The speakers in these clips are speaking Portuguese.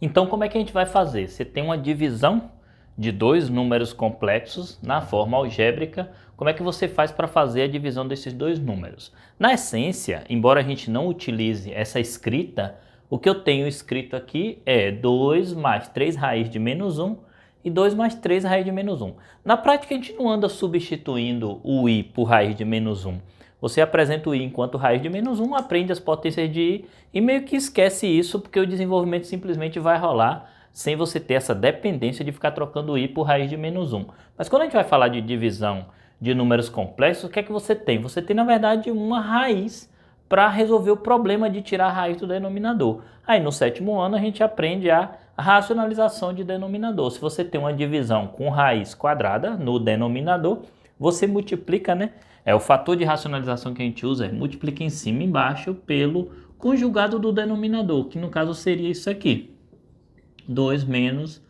Então, como é que a gente vai fazer? Você tem uma divisão de dois números complexos na forma algébrica. Como é que você faz para fazer a divisão desses dois números? Na essência, embora a gente não utilize essa escrita, o que eu tenho escrito aqui é 2 mais 3 raiz de menos 1 e 2 mais 3 raiz de menos 1. Na prática, a gente não anda substituindo o i por raiz de menos 1. Você apresenta o i enquanto raiz de menos 1, aprende as potências de i e meio que esquece isso, porque o desenvolvimento simplesmente vai rolar sem você ter essa dependência de ficar trocando i por raiz de menos 1. Mas quando a gente vai falar de divisão de números complexos, o que é que você tem? Você tem, na verdade, uma raiz para resolver o problema de tirar a raiz do denominador. Aí no sétimo ano a gente aprende a racionalização de denominador. Se você tem uma divisão com raiz quadrada no denominador, você multiplica, né? O fator de racionalização que a gente usa multiplica em cima e embaixo pelo conjugado do denominador, que no caso seria isso aqui. 2 menos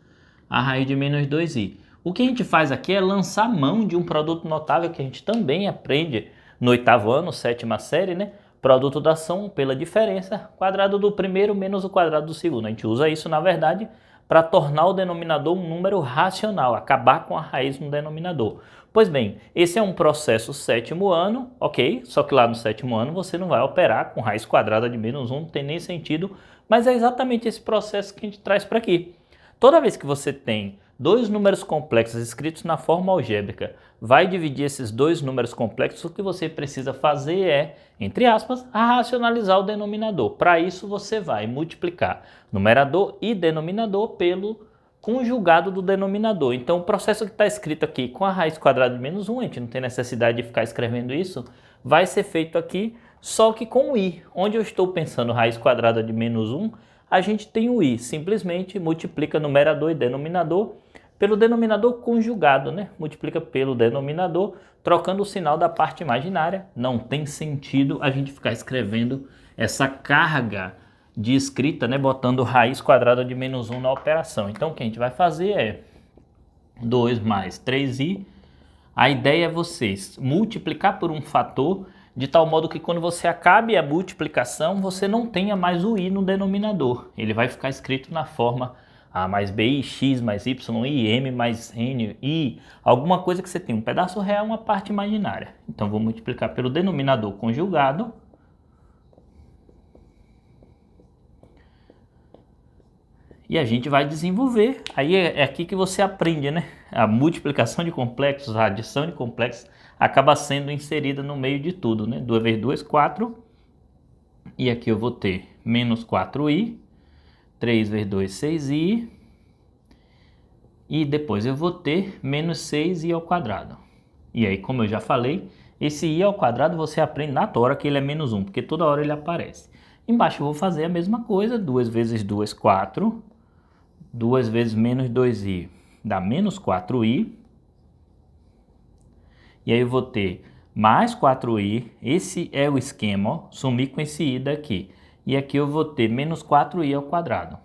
a raiz de menos 2i. O que a gente faz aqui é lançar mão de um produto notável que a gente também aprende no oitavo ano, sétima série, né? Produto da ação pela diferença, quadrado do primeiro menos o quadrado do segundo. A gente usa isso, na verdade, para tornar o denominador um número racional, acabar com a raiz no denominador. Pois bem, esse é um processo sétimo ano, ok? Só que lá no sétimo ano você não vai operar com raiz quadrada de menos 1, não tem nem sentido, mas é exatamente esse processo que a gente traz para aqui. Toda vez que você tem dois números complexos escritos na forma algébrica, vai dividir esses dois números complexos, o que você precisa fazer é, entre aspas, racionalizar o denominador. Para isso você vai multiplicar numerador e denominador pelo conjugado do denominador. Então o processo que está escrito aqui com a raiz quadrada de menos 1, a gente não tem necessidade de ficar escrevendo isso, vai ser feito aqui só que com o i. Onde eu estou pensando raiz quadrada de menos 1, a gente tem o i, simplesmente multiplica numerador e denominador pelo denominador conjugado, né? Multiplica pelo denominador, trocando o sinal da parte imaginária. Não tem sentido a gente ficar escrevendo essa carga de escrita, né? Botando raiz quadrada de menos 1 na operação. Então o que a gente vai fazer é 2 mais 3i. A ideia é vocês multiplicar por um fator de tal modo que quando você acabe a multiplicação, você não tenha mais o i no denominador. Ele vai ficar escrito na forma a mais bi, x mais y, i, m mais n, i, alguma coisa que você tem um pedaço real, uma parte imaginária. Então vou multiplicar pelo denominador conjugado. E a gente vai desenvolver. Aí é aqui que você aprende, né? A multiplicação de complexos, a adição de complexos acaba sendo inserida no meio de tudo, né? 2 vezes 2, 4. E aqui eu vou ter menos 4i. 3 vezes 2, 6i. E depois eu vou ter menos 6i ao quadrado. E aí, como eu já falei, esse i ao quadrado você aprende na tora que ele é menos 1, porque toda hora ele aparece. Embaixo eu vou fazer a mesma coisa. 2 vezes 2, 4. 2 vezes menos 2i dá menos 4i. E aí eu vou ter mais 4i. Esse é o esquema, ó, sumir com esse i daqui. E aqui eu vou ter menos 4i ao quadrado.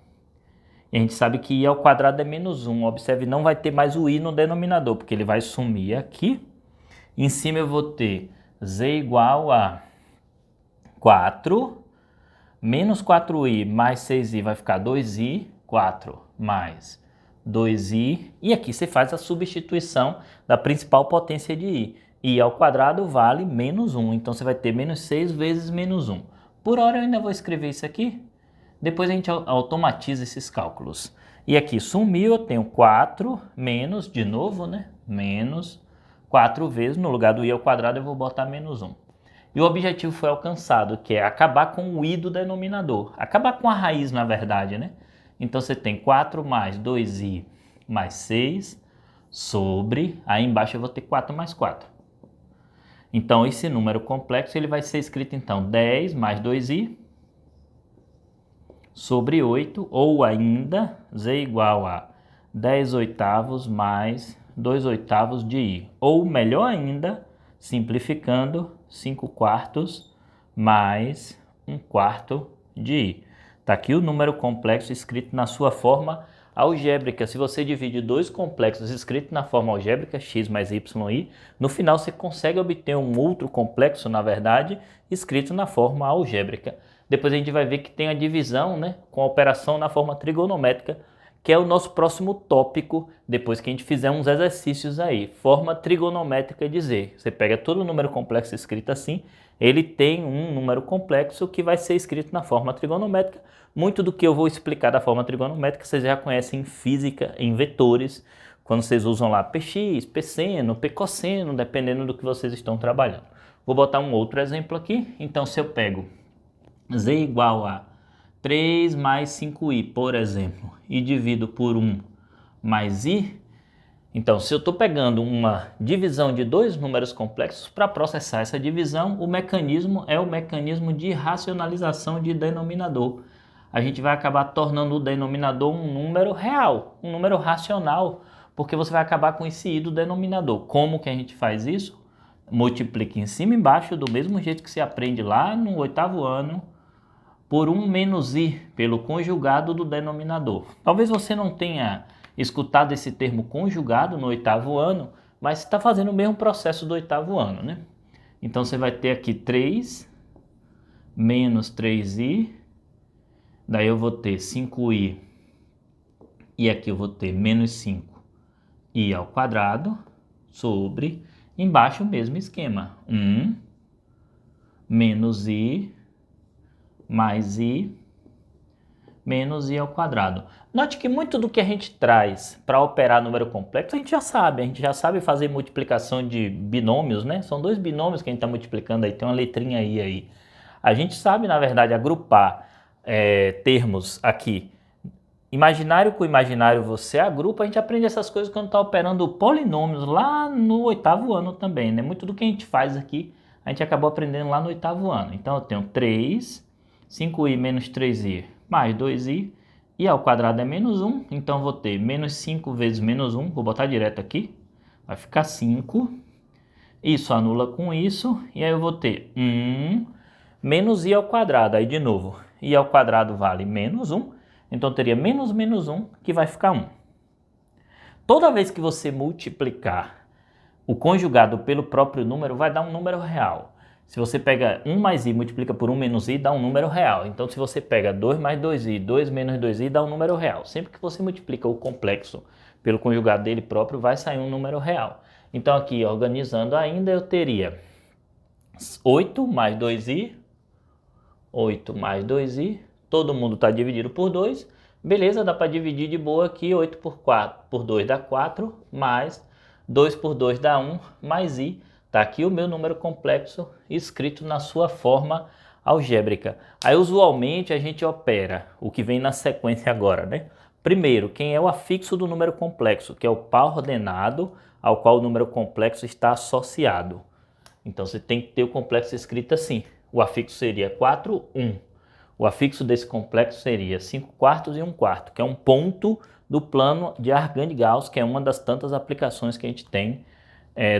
E a gente sabe que i ao quadrado é menos 1. Observe, não vai ter mais o i no denominador, porque ele vai sumir aqui. Em cima eu vou ter z igual a 4. Menos 4i mais 6i vai ficar 2i. 4 mais 2i. E aqui você faz a substituição da principal potência de i. I ao quadrado vale menos 1. Então você vai ter menos 6 vezes menos 1. Por hora eu ainda vou escrever isso aqui. Depois a gente automatiza esses cálculos. E aqui sumiu, eu tenho 4 menos, de novo, né? Menos 4 vezes, no lugar do i ao quadrado eu vou botar menos 1. E o objetivo foi alcançado, que é acabar com o i do denominador. Acabar com a raiz, na verdade, né? Então você tem 4 mais 2i mais 6 sobre... Aí embaixo eu vou ter 4 mais 4. Então esse número complexo ele vai ser escrito então 10 mais 2i sobre 8, ou ainda z igual a 10 oitavos mais 2 oitavos de i. Ou melhor ainda, simplificando, 5 quartos mais 1 quarto de i. Está aqui o número complexo escrito na sua forma algébrica. Se você divide dois complexos escritos na forma algébrica, x mais yi, no final você consegue obter um outro complexo, na verdade, escrito na forma algébrica. Depois a gente vai ver que tem a divisão, né, com a operação na forma trigonométrica, que é o nosso próximo tópico, depois que a gente fizer uns exercícios aí. Forma trigonométrica é dizer, você pega todo o número complexo escrito assim, ele tem um número complexo que vai ser escrito na forma trigonométrica. Muito do que eu vou explicar da forma trigonométrica vocês já conhecem em física, em vetores, quando vocês usam lá px, pseno, pcosseno, dependendo do que vocês estão trabalhando. Vou botar um outro exemplo aqui. Então, se eu pego z igual a 3 mais 5i, por exemplo, e divido por 1 mais i, então se eu estou pegando uma divisão de dois números complexos, para processar essa divisão, o mecanismo é o mecanismo de racionalização de denominador. A gente vai acabar tornando o denominador um número real, um número racional, porque você vai acabar com esse i do denominador. Como que a gente faz isso? Multiplica em cima e embaixo, do mesmo jeito que se aprende lá no 8º ano, por 1 menos i, pelo conjugado do denominador. Talvez você não tenha escutado esse termo conjugado no 8º ano, mas está fazendo o mesmo processo do 8º ano, né? Então você vai ter aqui 3 menos 3i, daí eu vou ter 5i, e aqui eu vou ter menos 5i ao quadrado, sobre, embaixo o mesmo esquema, 1 menos i mais i menos i ao quadrado. Note que muito do que a gente traz para operar número complexo a gente já sabe fazer multiplicação de binômios, né? São dois binômios que a gente está multiplicando aí, tem uma letrinha i aí. A gente sabe, na verdade, agrupar termos aqui. Imaginário com imaginário você agrupa, a gente aprende essas coisas quando está operando polinômios lá no 8º ano também, né? Muito do que a gente faz aqui a gente acabou aprendendo lá no 8º ano. Então eu tenho 3, 5i menos 3i mais 2i, i ao quadrado é menos 1, então vou ter menos 5 vezes menos 1, vou botar direto aqui, vai ficar 5, isso anula com isso, e aí eu vou ter 1 menos i ao quadrado, aí de novo, i ao quadrado vale menos 1, então teria menos menos 1, que vai ficar 1. Toda vez que você multiplicar o conjugado pelo próprio número, vai dar um número real. Se você pega 1 mais i, multiplica por 1 menos i, dá um número real. Então, se você pega 2 mais 2i, 2 menos 2i, dá um número real. Sempre que você multiplica o complexo pelo conjugado dele próprio, vai sair um número real. Então, aqui, organizando ainda, eu teria 8 mais 2i, 8 mais 2i, todo mundo está dividido por 2. Beleza, dá para dividir de boa aqui, 8 por 2 dá 4, mais 2 por 2 dá 1, mais i. Está aqui o meu número complexo escrito na sua forma algébrica. Aí, usualmente, a gente opera o que vem na sequência agora, né? Primeiro, quem é o afixo do número complexo, que é o par ordenado ao qual o número complexo está associado. Então, você tem que ter o complexo escrito assim. O afixo seria 4, 1. O afixo desse complexo seria 5 quartos e 1 quarto, que é um ponto do plano de Argand-Gauss, que é uma das tantas aplicações que a gente tem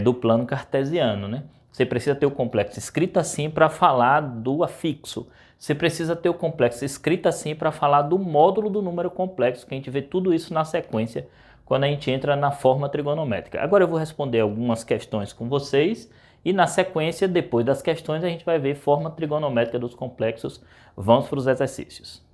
do plano cartesiano, né? Você precisa ter o complexo escrito assim para falar do afixo. Você precisa ter o complexo escrito assim para falar do módulo do número complexo, que a gente vê tudo isso na sequência quando a gente entra na forma trigonométrica. Agora eu vou responder algumas questões com vocês e na sequência, depois das questões, a gente vai ver forma trigonométrica dos complexos. Vamos para os exercícios.